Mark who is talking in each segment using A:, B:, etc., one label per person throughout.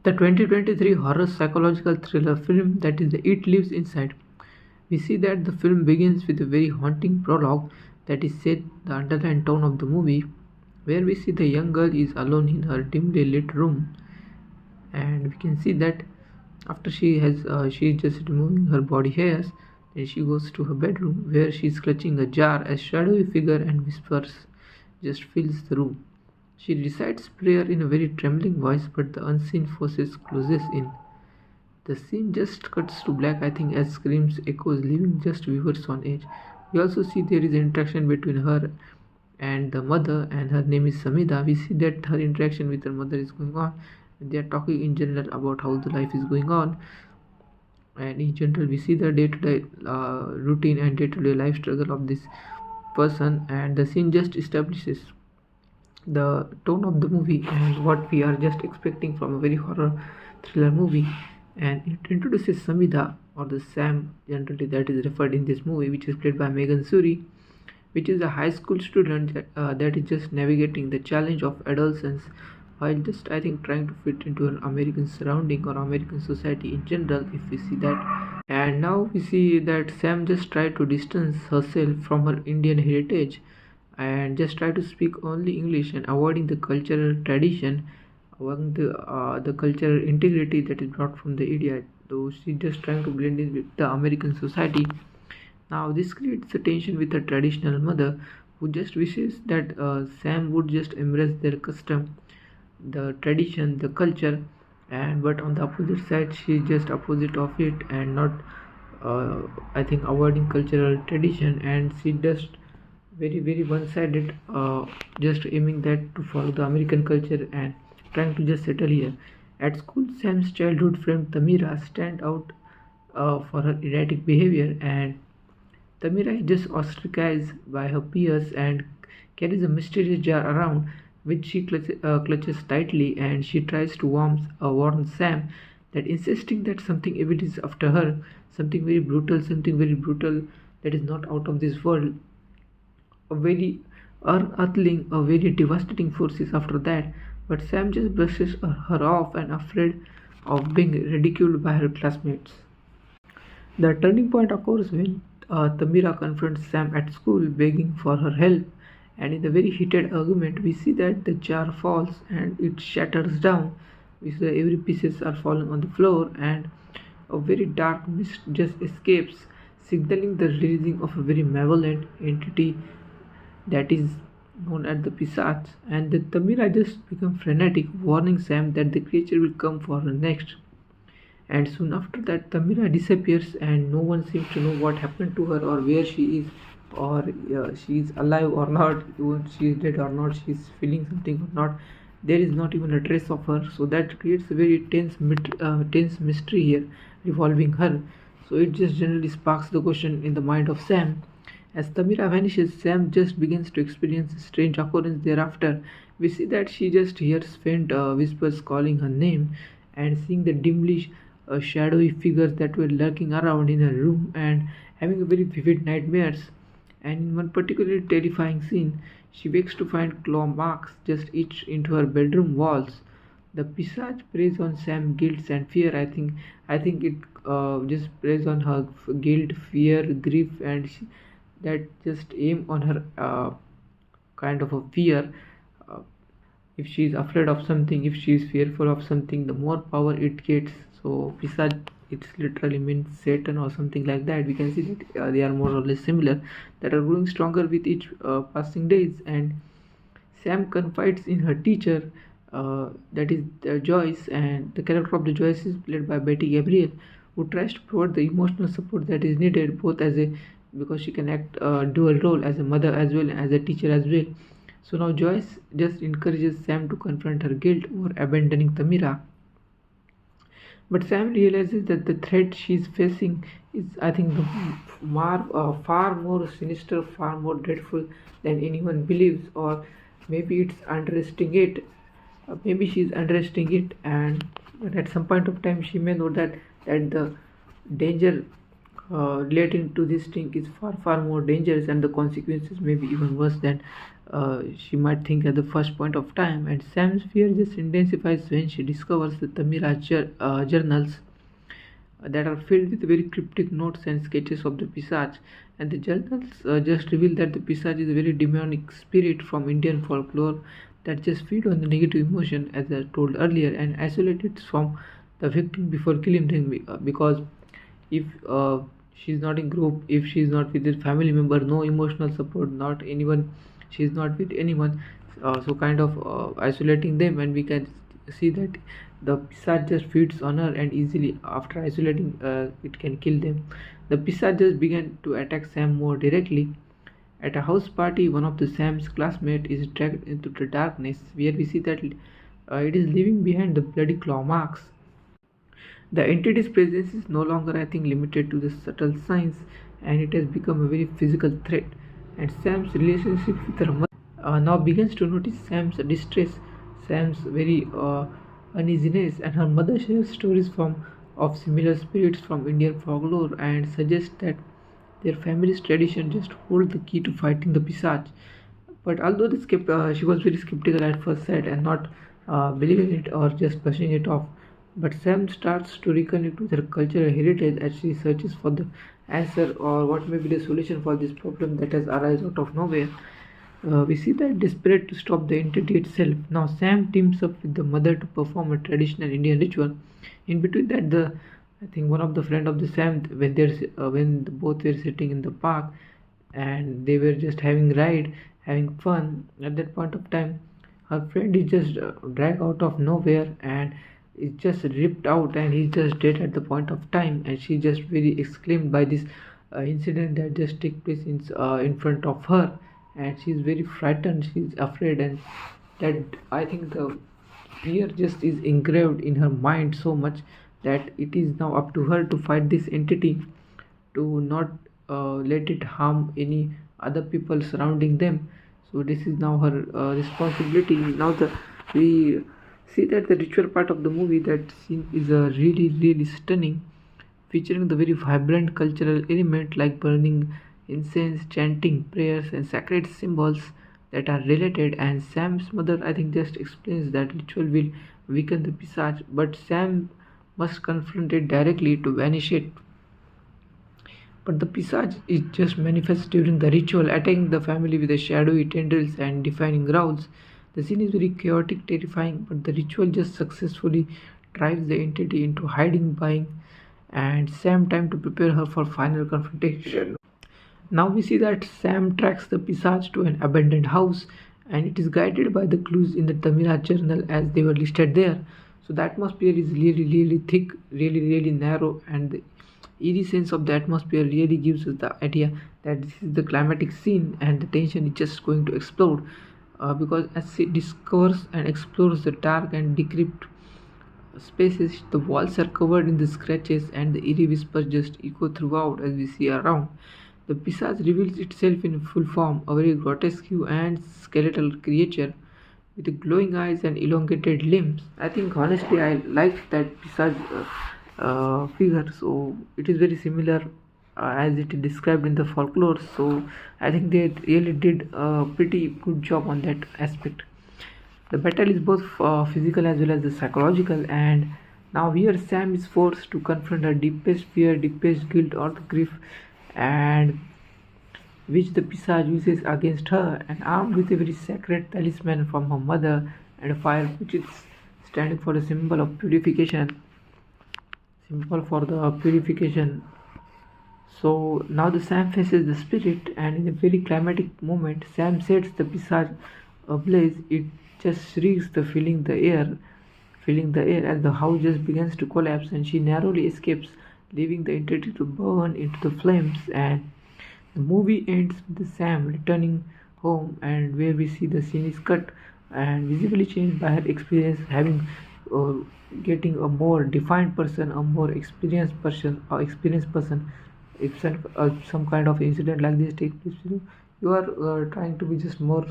A: The 2023 horror psychological thriller film that is It Lives Inside. We see that the film begins with a very haunting prologue that is set the underlying tone of the movie, where we see the young girl is alone in her dimly lit room, and we can see that after she is just removing her body hairs, then she goes to her bedroom where she is clutching a jar. A shadowy figure and whispers just fills the room. She recites prayer in a very trembling voice, but the unseen forces closes in. The scene just cuts to black, I think, as screams echoes, leaving just viewers on edge. We also see there is an interaction between her and the mother, and her name is Samidha. We see that her interaction with her mother is going on. They are talking in general about how the life is going on, and in general, we see the day-to-day routine and day-to-day life struggle of this person, and the scene just establishes the tone of the movie and what we are just expecting from a very horror thriller movie. And it introduces Samidha, or the Sam generally that is referred in this movie, which is played by Megan Suri, which is a high school student that is just navigating the challenge of adolescence while just, I think, trying to fit into an American surrounding or American society in general, if we see that. And now we see that Sam just tried to distance herself from her Indian heritage and just try to speak only English and avoiding the cultural tradition, avoiding the cultural integrity that is brought from the India. Though she's just trying to blend in with the American society. Now this creates a tension with her traditional mother, who just wishes that Sam would just embrace their custom, the tradition, the culture, and but on the opposite side, she's just opposite of it and not, I think, avoiding cultural tradition, and she just very one-sided, just aiming that to follow the American culture and trying to just settle here. At school, Sam's childhood friend Tamira stand out for her erratic behavior, and Tamira is just ostracized by her peers and carries a mysterious jar around which she clutches tightly, and she tries to warn Sam that insisting that something evil is after her, something very brutal that is not out of this world, a very unearthling, a very devastating forces after that. But Sam just brushes her off and afraid of being ridiculed by her classmates. The turning point occurs when Tamira confronts Sam at school begging for her help, and in the very heated argument, we see that the jar falls and it shatters down. We see that every pieces are falling on the floor, and a very dark mist just escapes, signaling the releasing of a very malevolent entity that is known as the Pisats. And the Tamira just become frenetic, warning Sam that the creature will come for her next. And soon after that, Tamira disappears, and no one seems to know what happened to her or where she is, or she is alive or not, even she is dead or not, she is feeling something or not. There is not even a trace of her, so that creates a very tense mystery here revolving her. So it just generally sparks the question in the mind of Sam. As Tamira vanishes, Sam just begins to experience a strange occurrence thereafter. We see that she just hears faint whispers calling her name, and seeing the dimly shadowy figures that were lurking around in her room, and having a very vivid nightmares. And in one particularly terrifying scene, she wakes to find claw marks just etched into her bedroom walls. The Pisage preys on Sam's guilt and fear. I think it just preys on her guilt, fear, grief, and that just aim on her kind of a fear. Uh, if she is afraid of something, if she is fearful of something, the more power it gets. So Pisage, it's literally means Satan or something like that. We can see that they are more or less similar, that are growing stronger with each passing days. And Sam confides in her teacher, that is Joyce, and the character of the Joyce is played by Betty Gabriel, who tries to provide the emotional support that is needed, both as a, because she can act dual role as a mother as well as a teacher as well. So now Joyce just encourages Sam to confront her guilt over abandoning Tamira. But Sam realizes that the threat she is facing is, I think, far more sinister, far more dreadful than anyone believes, or maybe it's underestimating it. Maybe she's underestimating it, and but at some point of time she may know that the danger relating to this thing is far more dangerous, and the consequences may be even worse than she might think at the first point of time. And Sam's fear just intensifies when she discovers the Tamira journals that are filled with very cryptic notes and sketches of the Pisach. And the journals just reveal that the Pisach is a very demonic spirit from Indian folklore that just feed on the negative emotion, as I told earlier, and isolated from the victim before killing them. Because if she's not in group, if she's not with his family member, no emotional support, not anyone, she's not with anyone, so kind of isolating them, and we can see that the pisat just feeds on her, and easily after isolating it can kill them. The pisat just began to attack Sam more directly. At a house party, one of the Sam's classmates is dragged into the darkness, where we see that it is leaving behind the bloody claw marks. The entity's presence is no longer, I think, limited to the subtle signs, and it has become a very physical threat. And Sam's relationship with her mother now begins to notice Sam's distress, Sam's very uneasiness, and her mother shares stories from of similar spirits from Indian folklore and suggests that their family's tradition just hold the key to fighting the pisach. But although she was very skeptical at first sight and not believing it or just brushing it off, but Sam starts to reconnect with her cultural heritage as she searches for the answer or what may be the solution for this problem that has arisen out of nowhere. We see that desperate to stop the entity itself. Now Sam teams up with the mother to perform a traditional Indian ritual. In between that, the I think one of the friend of the Sam, when both were sitting in the park and they were just having ride, having fun. At that point of time, her friend is just dragged out of nowhere and is just ripped out, and he's just dead at the point of time. And she just very exclaimed by this incident that just took place in front of her, and she's very frightened. She's afraid, and that I think the fear just is engraved in her mind so much that it is now up to her to fight this entity, to not let it harm any other people surrounding them. So this is now her responsibility. Now the we see that the ritual part of the movie, that scene is really stunning, featuring the very vibrant cultural element like burning incense, chanting prayers, and sacred symbols that are related. And Sam's mother, I think, just explains that ritual will weaken the pisach, but Sam must confront it directly to vanish it. But the pisage is just manifests during the ritual, attacking the family with the shadowy tendrils and defining growls. The scene is very chaotic, terrifying, but the ritual just successfully drives the entity into hiding, buying, and Sam time to prepare her for final confrontation. Now we see that Sam tracks the pisage to an abandoned house, and it is guided by the clues in the Tamira journal as they were listed there. So the atmosphere is really thick, really narrow, and the eerie sense of the atmosphere really gives us the idea that this is the climatic scene and the tension is just going to explode. Because as she discovers and explores the dark and decrepit spaces, the walls are covered in the scratches, and the eerie whispers just echo throughout as we see around. The pisage reveals itself in full form, a very grotesque and skeletal creature with glowing eyes and elongated limbs. I think honestly I like that pisage figure. So it is very similar as it is described in the folklore. So I think they really did a pretty good job on that aspect. The battle is both physical as well as the psychological, and now here Sam is forced to confront her deepest fear, deepest guilt, or the grief, and which the Pisage uses against her, and armed with a very sacred talisman from her mother and a fire which is standing for a symbol for the purification. So now the Sam faces the spirit, and in a very climatic moment, Sam sets the Pisage ablaze. It just shrieks, filling the air as the house just begins to collapse, and she narrowly escapes, leaving the entity to burn into the flames. And the movie ends with Sam returning home, and where we see the scene is cut and visibly changed by her experience, having uh, getting a more defined person, a more experienced person. If some kind of incident like this takes place, you are trying to be just more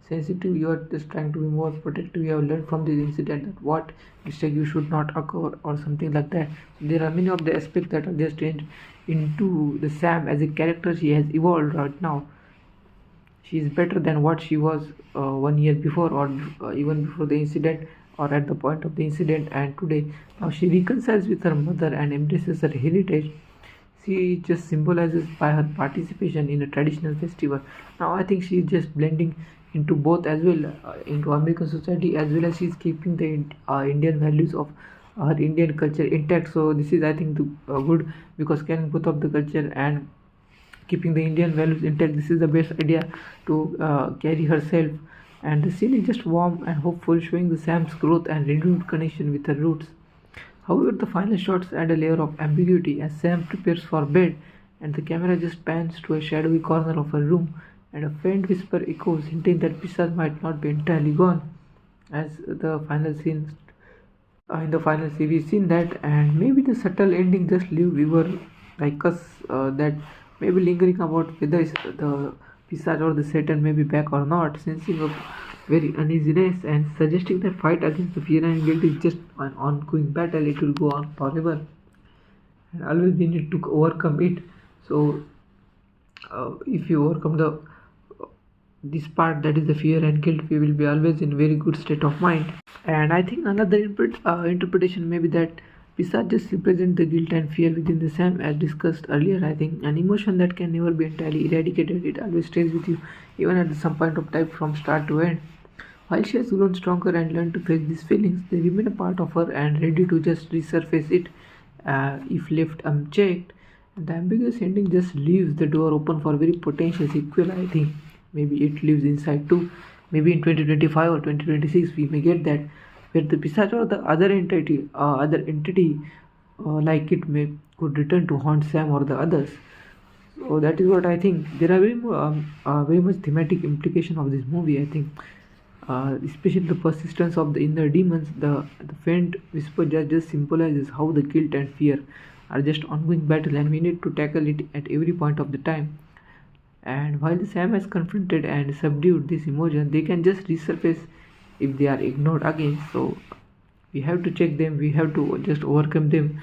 A: sensitive, you are just trying to be more protective. You have learned from this incident that what mistake you should not occur or something like that. There are many of the aspects that are just changed into the Sam as a character. She has evolved right now. She is better than what she was 1 year before, or even before the incident, or at the point of the incident. And today, now she reconciles with her mother and embraces her heritage. She just symbolizes by her participation in a traditional festival. Now I think she is just blending into both as well, into American society, as well as she is keeping the Indian values of her Indian culture intact. So this is, I think, good, because carrying both of the culture and keeping the Indian values intact, this is the best idea to carry herself. And the scene is just warm and hopeful, showing the Sam's growth and renewed connection with her roots. However, the final shots add a layer of ambiguity as Sam prepares for bed and the camera just pans to a shadowy corner of her room, and a faint whisper echoes, hinting that Pisar might not be entirely gone. As the final scene, in the final series, seen that, and maybe the subtle ending just leave viewer like us that maybe lingering about whether the Pisar or the Satan may be back or not, sensing a very uneasiness and suggesting that fight against the fear and guilt is just an ongoing battle. It will go on forever, and always we need to overcome it. So if you overcome the this part, that is the fear and guilt, we will be always in very good state of mind. And I think another interpretation may be that Pisar just represent the guilt and fear within the Sam, as discussed earlier. I think an emotion that can never be entirely eradicated. It always stays with you, even at some point of time, from start to end. While she has grown stronger and learned to face these feelings, they remain a part of her and ready to just resurface it if left unchecked. And the ambiguous ending just leaves the door open for very potential sequel. I think maybe it lives inside too. Maybe in 2025 or 2026 we may get that, where the Pisage or the other entity like it may could return to haunt Sam or the others. So that is what I think. There are very much thematic implication of this movie. I think, especially the persistence of the inner demons. The faint whisper just symbolizes how the guilt and fear are just ongoing battle, and we need to tackle it at every point of the time. And while the Sam has confronted and subdued this emotion, they can just resurface if they are ignored again. So we have to check them, we have to just overcome them.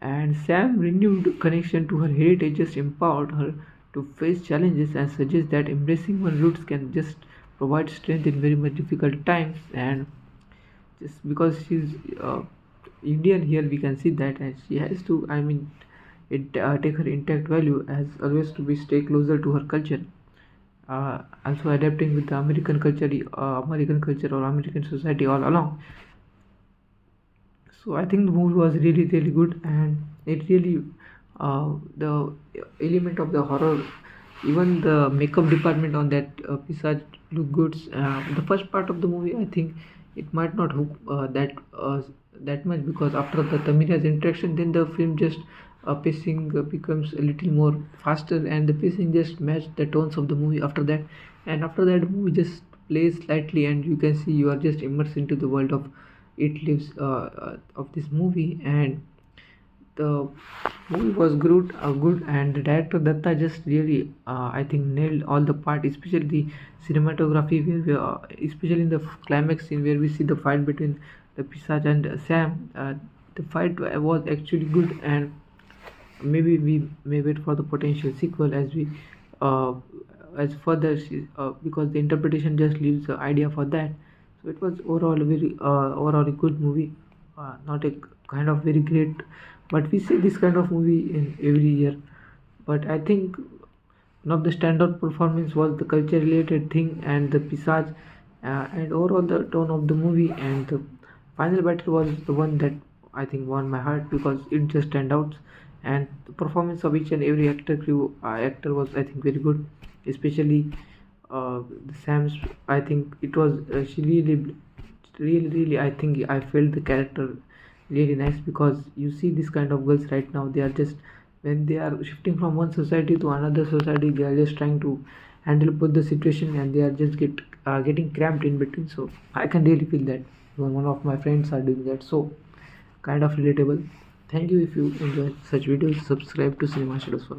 A: And Sam renewed connection to her heritage just empowered her to face challenges and suggests that embracing one's roots can just provide strength in very much difficult times. And just because she's Indian here, we can see that, and she has to, I mean, it take her intact value as always to be stay closer to her culture. Also adapting with the American culture or American society all along. So I think the movie was really good, and it really the element of the horror, even the makeup department on that Pisage look good. The first part of the movie, I think it might not hook that much, because after the Tamira's interaction, then the film just pacing becomes a little more faster, and the pacing just matched the tones of the movie after that. And after that, the movie just plays slightly, and you can see you are just immersed into the world of it lives of this movie. And the movie was good, and the director Datta just really I think nailed all the part, especially the cinematography, where especially in the climax scene where we see the fight between the Pisage and Sam. The fight was actually good, and maybe we may wait for the potential sequel uh, as further because the interpretation just leaves the idea for that. So it was overall a good movie, not a kind of very great, but we see this kind of movie in every year. But I think one of the standout performance was the culture related thing and the Pisage, and overall the tone of the movie, and the final battle was the one that I think won my heart, because it just stand out, and the performance of each and every actor was, I think, very good, especially the Sam's. I think it was she really, I think I felt the character really nice, because you see this kind of girls right now, they are just, when they are shifting from one society to another society, they are just trying to handle both the situation, and they are just getting cramped in between. So I can really feel that when one of my friends are doing that, so kind of relatable. Thank you. If you enjoy such videos, subscribe to Cinema Shadows for